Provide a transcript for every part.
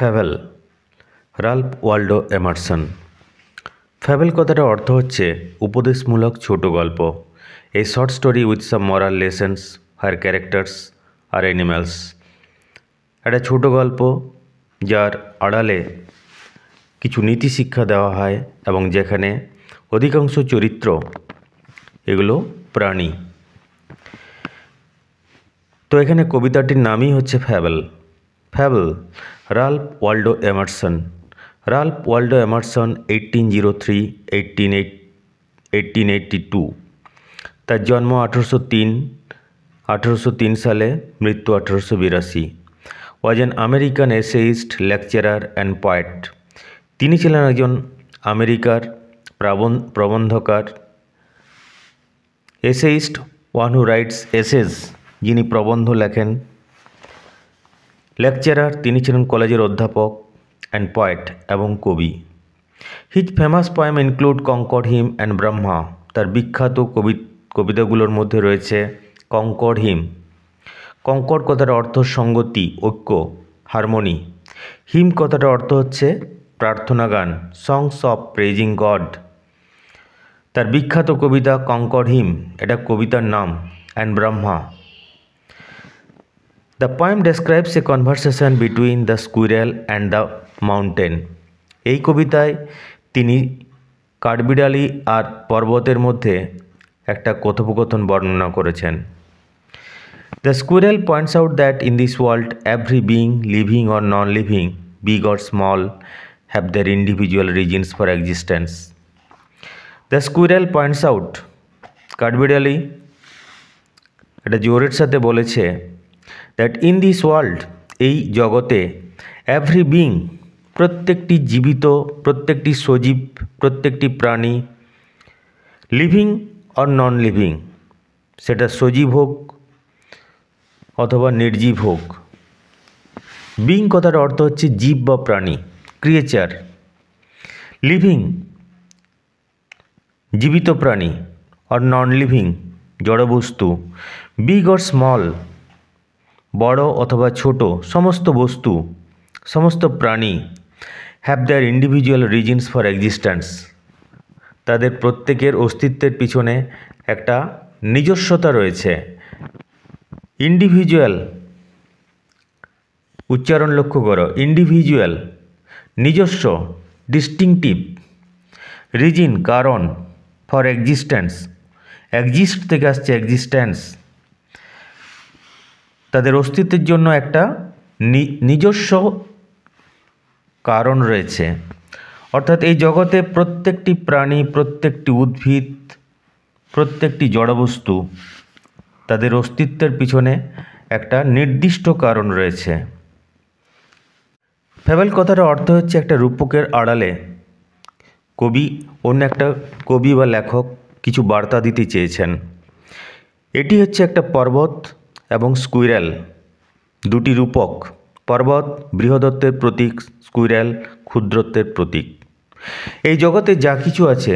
Fabelle Ralph Waldo Emerson. Fable কথাটার অর্থ হচ্ছে উপদেশমূলক ছোট গল্প। A short story with some moral lessons her characters আর অ্যানিম্যালস। একটা ছোট গল্প যার আড়ালে কিছু নীতি শিক্ষা দেওয়া হয় এবং যেখানে অধিকাংশ চরিত্র এগুলো প্রাণী। তো এখানে কবিতাটির নামই হচ্ছে fable. Fable Ralph Waldo Emerson. Ralph Waldo Emerson 1803-1882। তার জন্ম 1803 সালে, মৃত্যু 1882। Was an American essayist, lecturer and poet. তিনি ছিলেন একজন আমেরিকার প্রবন্ধকার। Essayist, one who writes essays, যিনি প্রবন্ধ লেখেন। লেকচারার, তিনি ছিলেন কলেজের অধ্যাপক। অ্যান্ড পয়েট, এবং কবি। His famous poem include Concord hymn and Brahma. তার বিখ্যাত কবিতাগুলোর মধ্যে রয়েছে কঙ্কর্ড হিম। কঙ্কর্ড কথাটার অর্থ সঙ্গতি, ঐক্য, হারমোনি। হিম কথাটার অর্থ হচ্ছে প্রার্থনা গান, সংস অফ প্রেজিং গড। তার বিখ্যাত কবিতা কঙ্কর্ড হিম, এটা কবিতার নাম। And Brahma. The poem describes a conversation between the squirrel and the mountain. এই কবিতায় তিনি কাঠবিড়ালি আর পর্বতের মধ্যে একটা কথোপকথন বর্ণনা করেছেন। The squirrel points out that in this world every being, living or non-living, big or small, have their individual reasons for existence. The squirrel points out, কাঠবিড়ালি এটা জোরের সাথে বলেছে, দ্যাট ইন দিস ওয়ার্ল্ড, এই জগতে, এভরি বিং, প্রত্যেকটি জীবিত, প্রত্যেকটি সজীব, প্রত্যেকটি প্রাণী, লিভিং অর নন লিভিং, সেটা সজীব হোক অথবা নির্জীব হোক। বিং কথার অর্থ হচ্ছে জীব বা প্রাণী, ক্রিয়েচার। লিভিং, জীবিত প্রাণী, অর নন লিভিং, জড়বস্তু। বিগ অর স্মল, বড় অথবা ছোট, সমস্ত বস্তু, সমস্ত প্রাণী, have their individual reasons for existence. তাদের প্রত্যেকের অস্তিত্বের পিছনে একটা নিজস্বতা রয়েছে। ইন্ডিভিজুয়াল, উচ্চারণ লক্ষ্য করো, ইন্ডিভিজুয়াল, নিজস্ব, ডিস্টিংটিভ, রিজন, কারণ, ফর এক্সিস্টেন্স, এক্সিস্ট থেকে আসছে এক্সিস্টেন্স, তাদের অস্তিত্বের জন্য একটা নিজস্ব কারণ রয়েছে। অর্থাৎ এই জগতে প্রত্যেকটি প্রাণী, প্রত্যেকটি উদ্ভিদ, প্রত্যেকটি জড়বস্তু, তাদের অস্তিত্বের পিছনে একটা নির্দিষ্ট কারণ রয়েছে। ফ্যাবেল কথার অর্থ হচ্ছে একটা রূপকের আড়ালে অন্য একটা কবি বা লেখক কিছু বার্তা দিতে চেয়েছেন। এটি হচ্ছে একটা পর্বত এবং স্কুইরেল, দুটি রূপক। পর্বত বৃহদত্বের প্রতীক, স্কুইরেল ক্ষুদ্রত্বের প্রতীক। এই জগতে যা কিছু আছে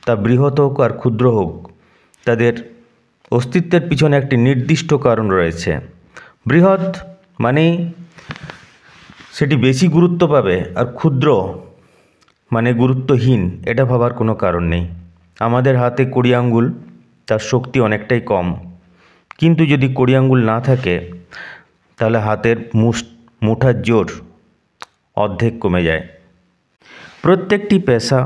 তা বৃহৎ হোক আর ক্ষুদ্র হোক, তাদের অস্তিত্বের পিছনে একটি নির্দিষ্ট কারণ রয়েছে। বৃহৎ মানে সেটি বেশি গুরুত্ব পাবে, আর ক্ষুদ্র মানে গুরুত্বহীন, এটা ভাবার কোনো কারণ নেই। আমাদের হাতে 20 আঙ্গুল, তার শক্তি অনেকটাই কম, কিন্তু যদি 20 আঙ্গুল না থাকে তাহলে হাতের মুঠার জোর অর্ধেক কমে যায়। প্রত্যেকটি পেশা,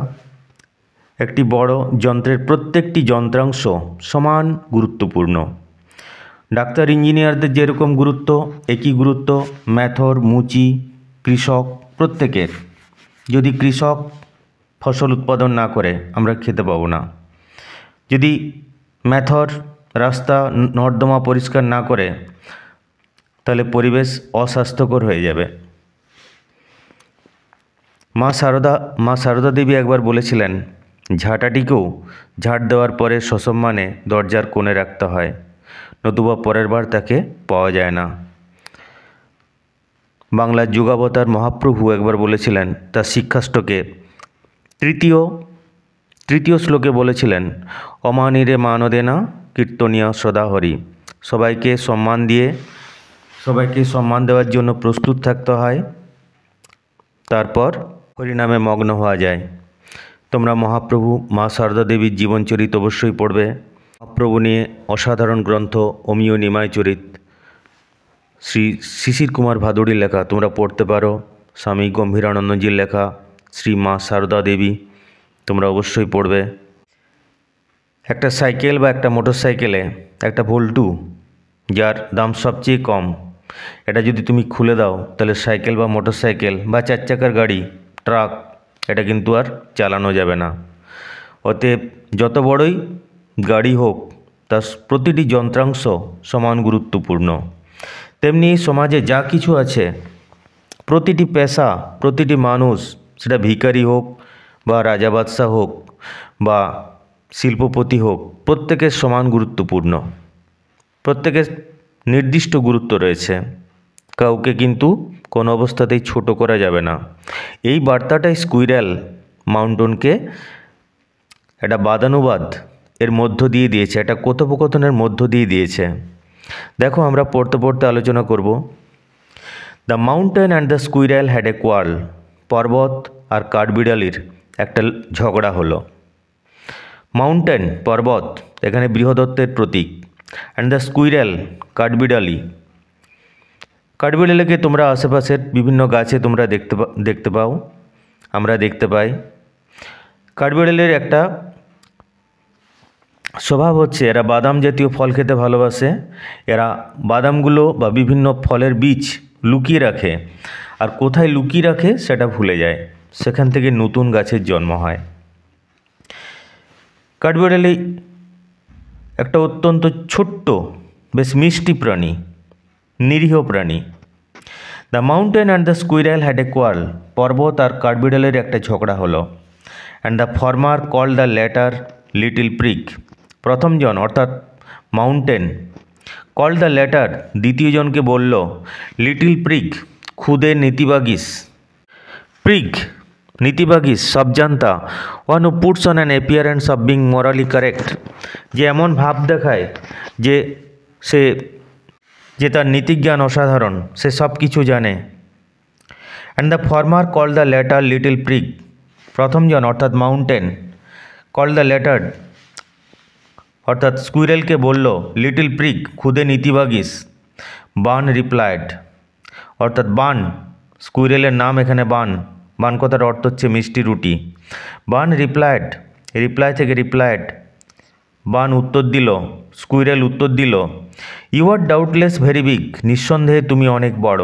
একটি বড় যন্ত্রের প্রত্যেকটি যন্ত্রাংশ সমান গুরুত্বপূর্ণ। ডাক্তার, ইঞ্জিনিয়ারদের যেরকম গুরুত্ব, একই গুরুত্ব ম্যাথর, মুচি, কৃষক, প্রত্যেকের। যদি কৃষক ফসল উৎপাদন না করে আমরা খেতে পাবো না। যদি ম্যাথর রাস্তা নর্দমা পরিষ্কার না করে তাহলে পরিবেশ অস্বাস্থ্যকর হয়ে যাবে। মা সারদা দেবী একবার বলেছিলেন, ঝাঁটাটিকেও ঝাঁট দেওয়ার পরে সসম্মানে দরজার কোণে রাখতে হয়, নতুবা পরের বার তাকে পাওয়া যায় না। বাংলার যুগাবতার মহাপ্রভু একবার বলেছিলেন তার শিক্ষাষ্টকে, তৃতীয় শ্লোকে বলেছিলেন, অমানিরে মানদেনা কীর্তনীয় সদা হরি। সবাইকে সম্মান দেওয়ার জন্য প্রস্তুত থাকতে হয়, তারপর হরিনামে মগ্ন হওয়া যায়। তোমরা মহাপ্রভু মা সারদা দেবীর জীবনচরিত অবশ্যই পড়বে। মহাপ্রভু নিয়ে অসাধারণ গ্রন্থ অমিয় নিমাই চরিত শ্রী শিশির কুমার ভাদুড়ির লেখা তোমরা পড়তে পারো। স্বামী গম্ভীরানন্দজির লেখা শ্রী মা সারদা দেবী তোমরা অবশ্যই পড়বে। একটা সাইকেল বা একটা মোটর সাইকেলে একটা ভোল্টু যার দাম সবচেয়ে কম, এটা যদি তুমি খুলে দাও তাহলে সাইকেল বা মোটর সাইকেল বা চার চাকার গাড়ি, ট্রাক, এটা কিন্তু আর চালানো যাবে না। অতএব যত বড়ই গাড়ি হোক তার প্রতিটি যন্ত্রাংশ সমান গুরুত্বপূর্ণ। তেমনি সমাজে যা কিছু আছে, প্রতিটি পেশা, প্রতিটি মানুষ, সেটা ভিখারি হোক বা রাজা বাদশাহ হোক বা শিল্পপতি হোক, প্রত্যেকের সমান গুরুত্বপূর্ণ। প্রত্যেকের নির্দিষ্ট গুরুত্ব রয়েছে, কাউকে কিন্তু কোনো অবস্থাতেই ছোট করা যাবে না। এই বার্তাটাই স্কুইরেল মাউন্টনকে একটা বাদানুবাদ এর মধ্য দিয়ে দিয়েছে, একটা কথোপকথনের মধ্য দিয়ে দিয়েছে। দেখো আমরা পড়তে পড়তে আলোচনা করব। The mountain and the squirrel had a quarrel. পর্বত আর কাঠবিড়ালির একটা ঝগড়া হলো। মাউন্টেন পর্বত এখানে বৃহদত্তের প্রতীক, অ্যান্ড দ্য স্কুইরেল কাঠবিড়ালি। কাঠবিড়ালিকে তোমরা আশেপাশের বিভিন্ন গাছে তোমরা দেখতে পাও, আমরা দেখতে পাই। কাঠবিড়ালির একটা স্বভাব হচ্ছে এরা বাদাম জাতীয় ফল খেতে ভালোবাসে। এরা বাদামগুলো বা বিভিন্ন ফলের বীজ লুকিয়ে রাখে, আর কোথায় লুকিয়ে রাখে সেটা ভুলে যায়, সেখান থেকে নতুন গাছের জন্ম হয়। কাঠবিড়ালি একটা অত্যন্ত ছোট্ট, বেশ মিষ্টি প্রাণী, নিরীহ প্রাণী। The mountain and the squirrel had a quarrel. পর্বত আর কাঠবিড়ালের একটা ঝগড়া হলো। And the former call the latter little prig. প্রথমজন অর্থাৎ মাউন্টেন কল দ্য লেটার, দ্বিতীয়জনকে বলল লিটিল প্রিক, খুদে নীতিবাগিস। প্রিক নীতিবাগিস, সবজান্তা, one who puts on an appearance of being morally correct, যে এমন ভাব দেখায় যে তার নীতিজ্ঞান অসাধারণ, সে সব কিছু জানে। And the former call the latter little prig. প্রথমজন অর্থাৎ মাউন্টেন কল দ্য লেটার অর্থাৎ স্কুইরেলকে বলল লিটিল প্রিক, খুদে নীতিবাগিস। বান রিপ্লাইড, অর্থাৎ বান, স্কুইরেলের নাম এখানে বান। বান কথার অর্থ হচ্ছে মিষ্টি রুটি। বান রিপ্লাইড, রিপ্লাই থেকে রিপ্লাইড, বান উত্তর দিল, স্কুইরেল উত্তর দিল, you are doubtless very big, নিঃসন্দেহে তুমি অনেক বড়।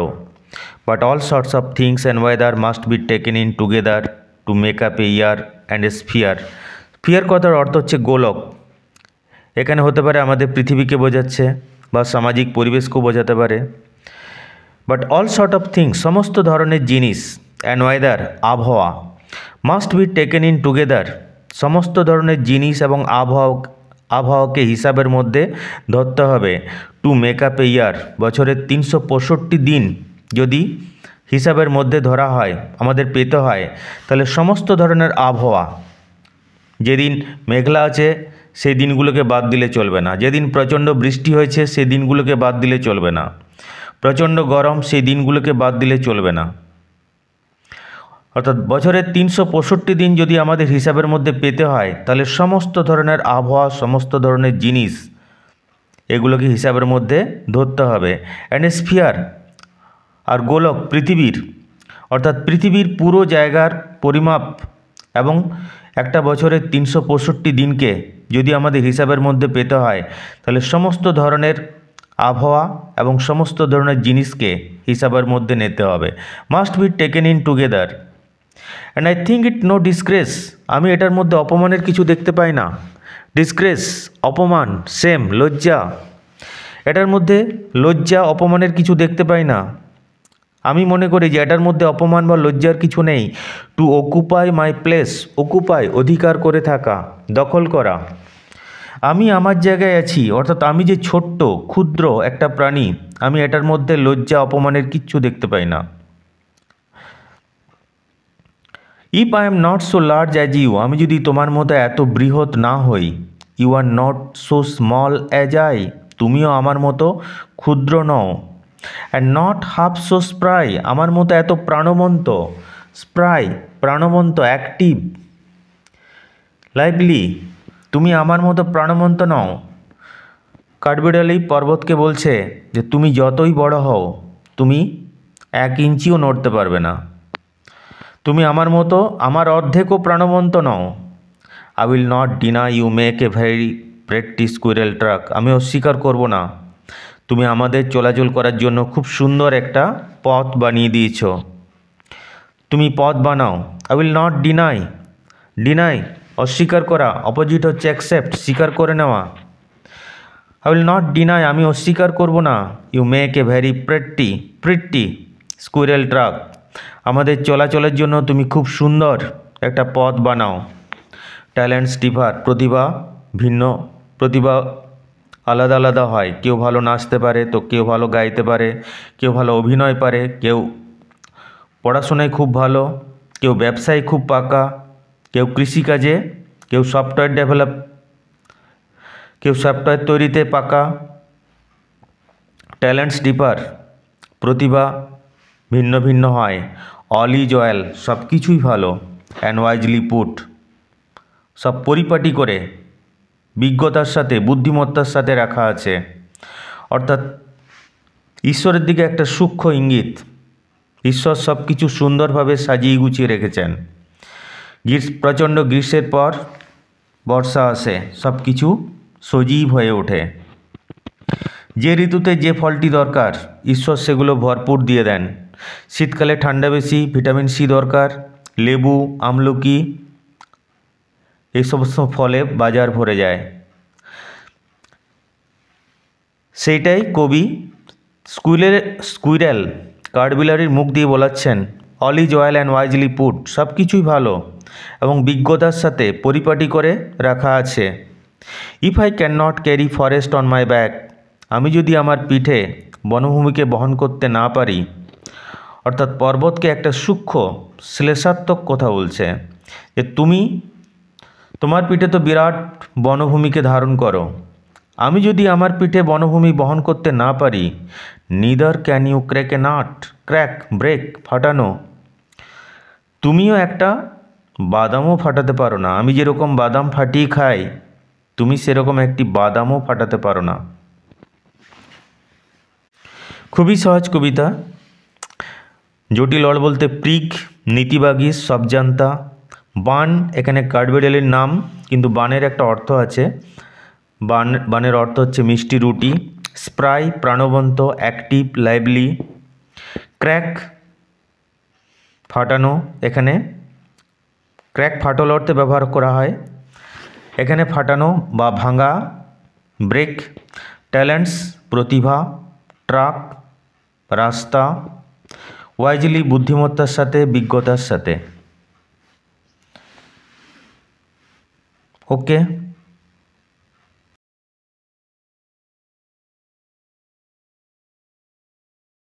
But all sorts of things and weather must be taken in together to make up a year and a sphere. Sphere কথার অর্থ হচ্ছে গোলক। এখানে হতে পারে আমাদের পৃথিবীকে বোঝাচ্ছে বা সামাজিক পরিবেশকেও বোঝাতে পারে। But all sort of things, সমস্ত ধরনের জিনিস, অ্যান্ড ওয়েদার আবহাওয়া, must be taken in together, সমস্ত ধরনের জিনিস এবং আবহাওয়াকে হিসাবের মধ্যে ধরতে হবে। টু মেক আপ এ ইয়ার, বছরের 365 দিন যদি হিসাবের মধ্যে ধরা হয়, আমাদের পেতে হয়, তাহলে সমস্ত ধরনের আবহাওয়া, যেদিন মেঘলা আছে সেই দিনগুলোকে বাদ দিলে চলবে না, যেদিন প্রচণ্ড বৃষ্টি হয়েছে সেই দিনগুলোকে বাদ দিলে চলবে না, প্রচণ্ড গরম সেই দিনগুলোকে বাদ দিলে চলবে না। অর্থাৎ বছরের 365 দিন যদি আমাদের হিসাবের মধ্যে পেতে হয়, তাহলে সমস্ত ধরনের আবহাওয়া, সমস্ত ধরনের জিনিস, এগুলোকে হিসাবের মধ্যে ধরতে হবে। অ্যান্ড স্ফিয়ার, আর গোলক পৃথিবীর, অর্থাৎ পৃথিবীর পুরো জায়গার পরিমাপ এবং একটা বছরের 365 দিনকে যদি আমাদের হিসাবের মধ্যে পেতে হয়, তাহলে সমস্ত ধরনের আবহাওয়া এবং সমস্ত ধরনের জিনিসকে হিসাবের মধ্যে নিতে হবে। Must be taken in together. And I think it no disgrace, আমি এটার মধ্যে অপমানের কিছু দেখতে পাই না। ডিসগ্রেস অপমান, সেম লজ্জা, এটার মধ্যে লজ্জা অপমানের কিছু দেখতে পাই না। আমি মনে করি যে এটার মধ্যে অপমান বা লজ্জার কিছু নেই। To occupy my place, occupy অধিকার করে থাকা, দখল করা। আমি আমার জায়গায় আছি, অর্থাৎ আমি যে ছোট্ট ক্ষুদ্র একটা প্রাণী, আমি এটার মধ্যে লজ্জা অপমানের কিচ্ছু দেখতে পাই না। If I am not so large as you, আমি যদি তোমার মতো এত বৃহৎ না হই। You are not so small as I, তুমিও আমার মতো ক্ষুদ্র নও। And not half so spry, আমার মতো এত প্রাণবন্ত স্প্রাই প্রাণবন্ত, অ্যাক্টিভ, লাইভলি, তুমি আমার মতো প্রাণবন্ত নও। কাঠবিড়ালি পর্বতকে বলছে যে তুমি যতই বড় হও, তুমি 1 ইঞ্চিও নড়তে পারবে না। তুমি আমার মতো, আমার অর্ধেকও প্রাণবন্ত নও। I will not deny you make a very pretty squirrel track. আমি অস্বীকার করব না, তুমি আমাদের চলাচল করার জন্য খুব সুন্দর একটা পথ বানিয়ে দিয়েছ। তুমি পথ বানাও। I will not deny, deny অস্বীকার করা, অপোজিট হচ্ছে অ্যাকসেপ্ট, স্বীকার করে নেওয়া। আই উইল নট ডিনাই, আমি অস্বীকার করব না। You make a very pretty squirrel track, আমাদের চলাচলের জন্য তুমি খুব সুন্দর একটা পথ বানাও। ট্যালেন্টস ডিফার, প্রতিভা ভিন্ন, প্রতিভা আলাদা আলাদা হয়। কেউ ভালো নাচতে পারে, তো কেউ ভালো গাইতে পারে, কেউ ভালো অভিনয় পারে, কেউ পড়াশোনায় খুব ভালো, কেউ ব্যবসায় খুব পাকা, কেউ কৃষিকাজে, কেউ সফটওয়্যার তৈরিতে পাকা। ট্যালেন্টস ডিফার, প্রতিভা ভিন্ন ভিন্ন হয়। অল ইজ ওয়েল, সব কিছুই ভালো। অ্যান্ড ওয়াইজলি পুট, সব পরিপাটি করে বিজ্ঞতার সাথে, বুদ্ধিমত্তার সাথে রাখা আছে। অর্থাৎ ঈশ্বরের দিকে একটা সূক্ষ্ম ইঙ্গিত। ঈশ্বর সব কিছু সুন্দরভাবে সাজিয়ে গুছিয়ে রেখেছেন। প্রচণ্ড গ্রীষ্মের পর বর্ষা আসে, সব কিছু সজীব হয়ে ওঠে। যে ঋতুতে যে ফলটি দরকার, ঈশ্বর সেগুলো ভরপুর দিয়ে দেন। শীতকালে ঠান্ডা বেশি, ভিটামিন সি দরকার, লেবু, আমলকি, এই সমস্ত ফলে বাজার ভরে যায়। সেইটাই কবি স্কুইরেল কাঠবিড়ালির মুখ দিয়ে বলাচ্ছেন। All is well and wisely put, সব কিছুই ভালো এবং বিজ্ঞতার সাথে পরিপাটি করে রাখা আছে। If I can not carry forest on my back, আমি যদি আমার পিঠে বনভূমিকে বহন করতে না পারি, অর্থাৎ পর্বতকে একটা সূক্ষ্ম শ্লেষাত্মক কথা বলছে যে তুমি তোমার পিঠে তো বিরাট বনভূমিকে ধারণ করো, আমি যদি আমার পিঠে বনভূমি বহন করতে না পারি, neither can you crack a nut, crack break ফাটানো, তুমিও একটা বাদামও ফাটাতে পারো না। আমি যেরকম বাদাম ফাটিয়ে খাই, তুমি সেরকম একটি বাদামও ফাটাতে পারো না। খুবই সহজ কবিতা। জটিল অর্থ বলতে প্রিগ, নীতিবাগীশ, সবজান্তা। বান এখানে কাঠবিড়ালির নাম, কিন্তু বানের একটা অর্থ আছে। বানের অর্থ হচ্ছে মিষ্টি রুটি। স্প্রাই প্রাণবন্ত, অ্যাক্টিভ, লাইভলি। ক্র্যাক ফাটানো, এখানে ক্র্যাক ফাটল অর্থে ব্যবহার করা হয়, এখানে ফাটানো বা ভাঙা। ব্রেক ট্যালেন্টস প্রতিভা, ট্রাক রাস্তা, ওয়াইজলি বুদ্ধিমত্তার সাথে, বিজ্ঞতার সাথে। ওকে।